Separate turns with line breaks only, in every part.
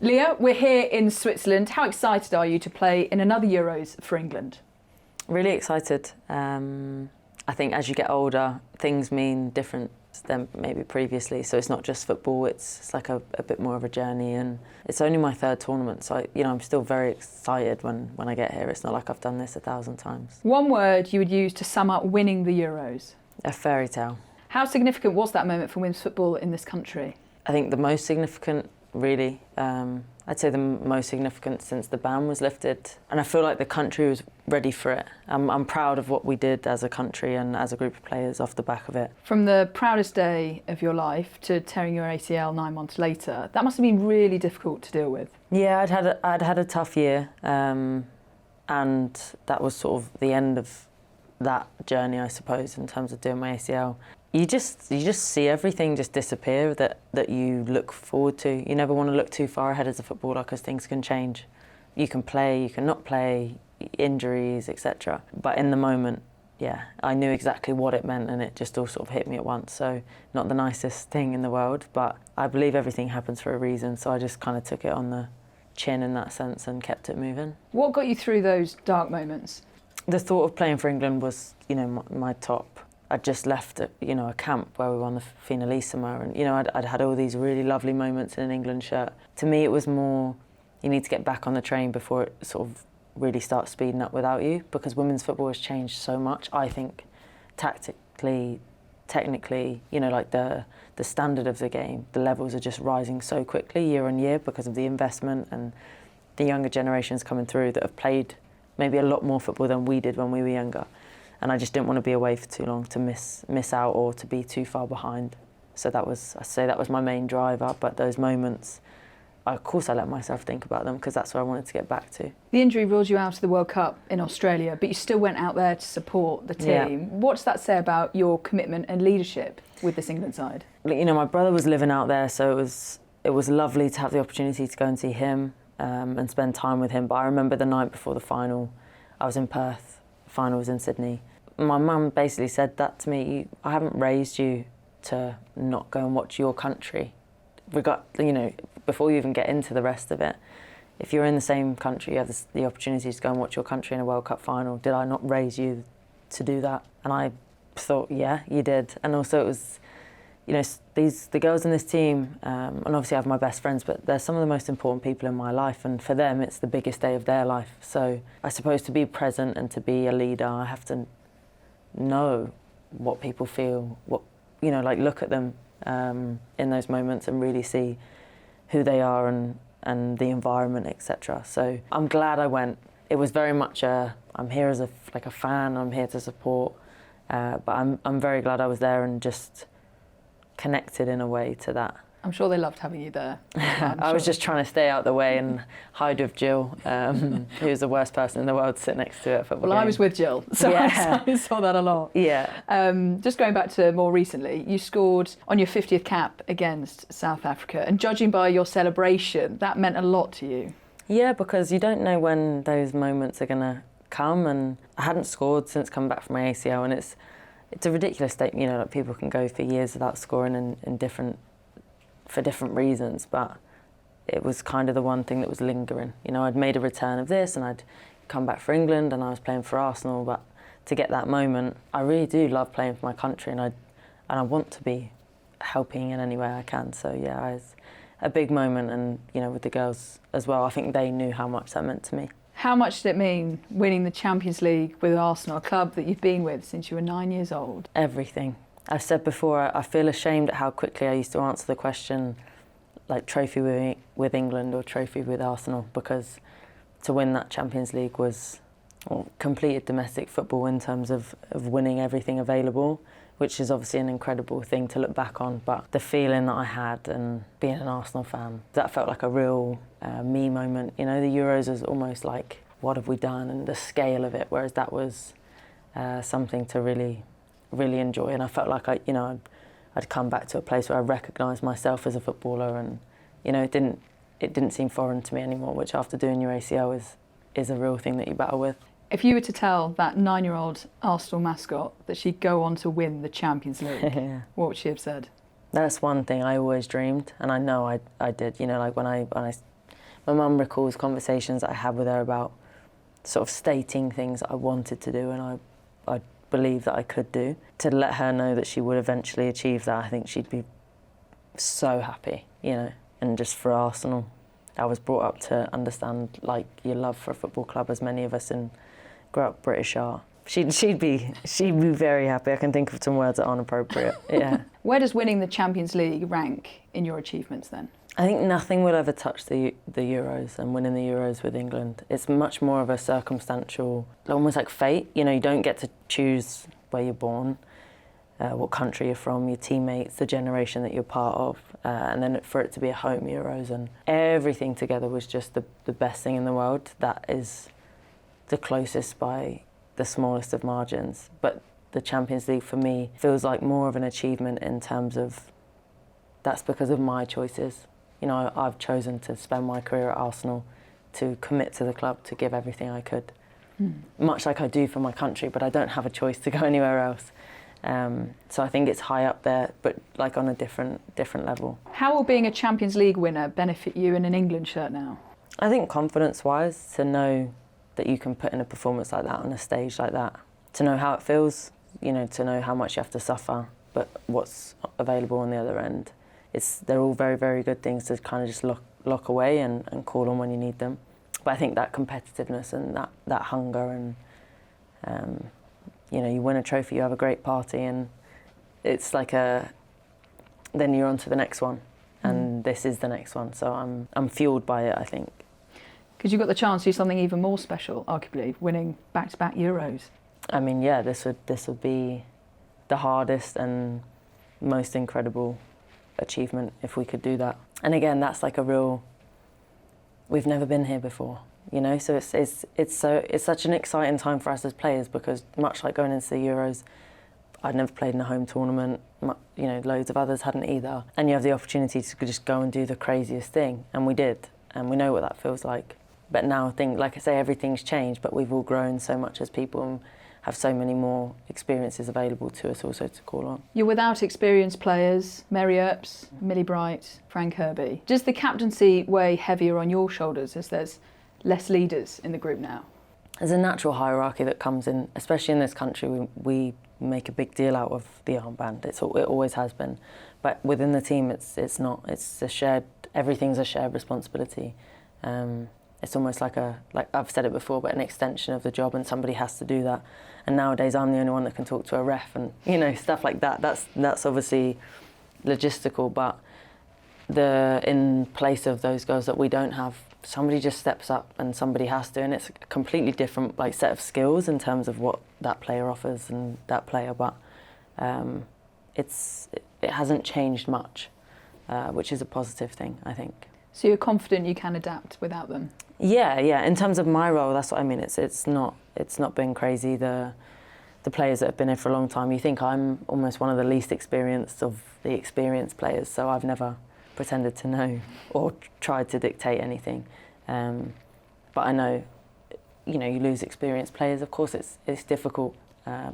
Leah, we're here in Switzerland. How excited are you to play in another Euros for England?
Really excited. I think as you get older, things mean different than maybe previously. So it's not just football, it's like a bit more of a journey, and it's only my third tournament. So I'm still very excited when I get here. It's not like I've done this 1,000 times.
One word you would use to sum up winning the Euros?
A fairy tale.
How significant was that moment for women's football in this country?
I think the most significant, really. I'd say the most significant since the ban was lifted. And I feel like the country was ready for it. I'm proud of what we did as a country and as a group of players off the back of it.
From the proudest day of your life to tearing your ACL 9 months later, that must have been really difficult to deal with.
Yeah, I'd had a tough year, and that was sort of the end of that journey, I suppose, in terms of doing my ACL. You just see everything just disappear that you look forward to. You never want to look too far ahead as a footballer because things can change. You can play, you can not play, injuries, etc. But in the moment, yeah, I knew exactly what it meant, and it just all sort of hit me at once. So not the nicest thing in the world, but I believe everything happens for a reason. So I just kind of took it on the chin in that sense and kept it moving.
What got you through those dark moments?
The thought of playing for England was, my top. I'd just left a camp where we won the Finalissima, and I'd had all these really lovely moments in an England shirt. To me, it was more, you need to get back on the train before it sort of really starts speeding up without you, because women's football has changed so much. I think tactically, technically, like the standard of the game, the levels are just rising so quickly year on year because of the investment and the younger generations coming through that have played maybe a lot more football than we did when we were younger. And I just didn't want to be away for too long to miss out or to be too far behind. So that was my main driver. But those moments, of course I let myself think about them because that's where I wanted to get back to. The
injury ruled you out of the World Cup in Australia, but you still went out there to support the team.
Yeah.
What does that say about your commitment and leadership with this England side?
My brother was living out there, so it was lovely to have the opportunity to go and see him and spend time with him. But I remember the night before the final, I was in Perth, the final was in Sydney. My mum basically said that to me, I haven't raised you to not go and watch your country. Before you even get into the rest of it, if you're in the same country, you have the opportunity to go and watch your country in a World Cup final. Did I not raise you to do that? And I thought, yeah, you did. And also it was, the girls in this team, and obviously I have my best friends, but they're some of the most important people in my life, and for them it's the biggest day of their life. So I suppose to be present and to be a leader, I have to know what people feel, look at them in those moments and really see who they are and the environment, etc. So I'm glad I went. It was very much I'm here as a fan, I'm here to support, but I'm very glad I was there and just connected in a way to that.
I'm sure they loved having you there.
I was just trying to stay out the way and hide with Jill, who's the worst person in the world to sit next to at a football game.
I was with Jill, so yeah. I saw that a lot.
Yeah.
Just going back to more recently, you scored on your 50th cap against South Africa, and judging by your celebration, that meant a lot to you.
Yeah, because you don't know when those moments are going to come, and I hadn't scored since coming back from my ACL, and it's a ridiculous statement, people can go for years without scoring for different reasons, but it was kind of the one thing that was lingering. I'd made a return of this and I'd come back for England and I was playing for Arsenal, but to get that moment, I really do love playing for my country, and I want to be helping in any way I can. So yeah, it's a big moment, and with the girls as well, I think they knew how much that meant to me.
How much did it mean winning the Champions League with Arsenal, a club that you've been with since you were 9 years old?
Everything. I've said before, I feel ashamed at how quickly I used to answer the question, like trophy with England or trophy with Arsenal, because to win that Champions League was completed domestic football in terms of winning everything available, which is obviously an incredible thing to look back on. But the feeling that I had and being an Arsenal fan, that felt like a real me moment. The Euros is almost like, what have we done, and the scale of it, whereas that was something to really enjoy, and I felt like I'd come back to a place where I recognised myself as a footballer, and it didn't seem foreign to me anymore, which after doing your ACL is a real thing that you battle with.
If you were to tell that 9-year-old Arsenal mascot that she'd go on to win the Champions League, yeah. What would she have said?
That's one thing I always dreamed, and I know I did. When I my mum recalls conversations that I had with her about sort of stating things that I wanted to do and I believe that I could do. To let her know that she would eventually achieve that, I think she'd be so happy, you know. And just for Arsenal, I was brought up to understand like your love for a football club, as many of us in grew up British are. She'd be very happy. I can think of some words that aren't appropriate. Yeah.
Where does winning the Champions League rank in your achievements then?
I think nothing will ever touch the Euros and winning the Euros with England. It's much more of a circumstantial, almost like fate. You know, you don't get to choose where you're born, what country you're from, your teammates, the generation that you're part of, and then for it to be a home Euros and everything together was just the best thing in the world. That is the closest by the smallest of margins. But the Champions League for me feels like more of an achievement in terms of that's because of my choices. You know, I've chosen to spend my career at Arsenal, to commit to the club, to give everything I could. Much like I do for my country, but I don't have a choice to go anywhere else. So I think it's high up there, but like on a different level.
How will being a Champions League winner benefit you in an England shirt now?
I think confidence-wise, to know that you can put in a performance like that on a stage like that, to know how it feels, you know, to know how much you have to suffer, but what's available on the other end. They're all very, very good things to kind of just lock away and call on when you need them. But I think that competitiveness and that hunger and, you know, you win a trophy, you have a great party, and it's like then you're on to the next one, and this is the next one. So I'm fueled by it, I think.
Because you got the chance to do something even more special, arguably, winning back-to-back Euros.
I mean, yeah, this would be the hardest and most incredible achievement if we could do that. And again, that's like we've never been here before, you know. So it's such an exciting time for us as players, because much like going into the Euros, I'd never played in a home tournament. You know, loads of others hadn't either. And you have the opportunity to just go and do the craziest thing, and we did, and we know what that feels like. But now I think, like I say, everything's changed, but we've all grown so much as people and have so many more experiences available to us also to call on.
You're without experienced players, Mary Earps, Millie Bright, Frank Kirby. Does the captaincy weigh heavier on your shoulders as there's less leaders in the group now?
There's a natural hierarchy that comes in, especially in this country. We make a big deal out of the armband. It always has been. But within the team, it's not. Everything's a shared responsibility. It's almost like I've said it before, but an extension of the job, and somebody has to do that. And nowadays I'm the only one that can talk to a ref and, you know, stuff like that. That's obviously logistical, but in place of those girls that we don't have, somebody just steps up and somebody has to, and it's a completely different set of skills in terms of what that player offers and that player, but it hasn't changed much, which is a positive thing, I think.
So you're confident you can adapt without them?
Yeah. In terms of my role, that's what I mean. It's not been crazy. The players that have been here for a long time, you think I'm almost one of the least experienced of the experienced players, so I've never pretended to know or tried to dictate anything. But I know, you know, you lose experienced players. Of course, it's difficult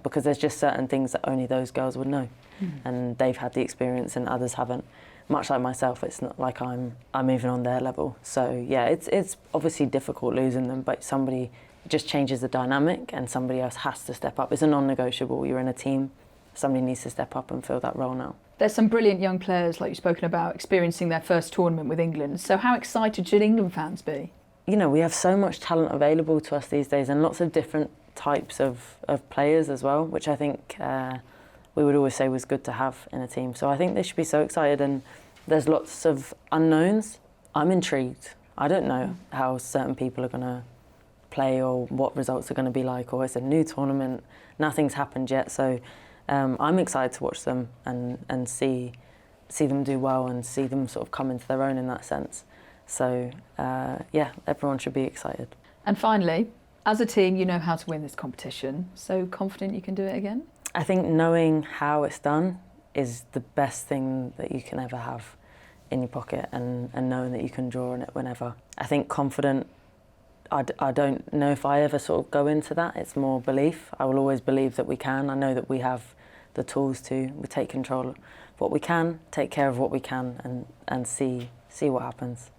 because there's just certain things that only those girls would know, and they've had the experience and others haven't. Much like myself, it's not like I'm even on their level. So yeah, it's obviously difficult losing them, but somebody just changes the dynamic and somebody else has to step up. It's a non-negotiable. You're in a team, somebody needs to step up and fill that role now. There's
some brilliant young players, like you've spoken about, experiencing their first tournament with England. So how excited should England fans be? You
know, we have so much talent available to us these days, and lots of different types of players as well, which I think we would always say was good to have in a team. So I think they should be so excited, and there's lots of unknowns. I'm intrigued. I don't know how certain people are going to play or what results are going to be like, or it's a new tournament, nothing's happened yet. So I'm excited to watch them and see them do well and see them sort of come into their own in that sense. So yeah, everyone should be excited.
And finally, as a team, you know how to win this competition. So confident you can do it again?
I think knowing how it's done is the best thing that you can ever have in your pocket, and knowing that you can draw on it whenever. I think confident, I don't know if I ever sort of go into that. It's more belief. I will always believe that we can. I know that we have the tools to. We take control of what we can, take care of what we can, and see what happens.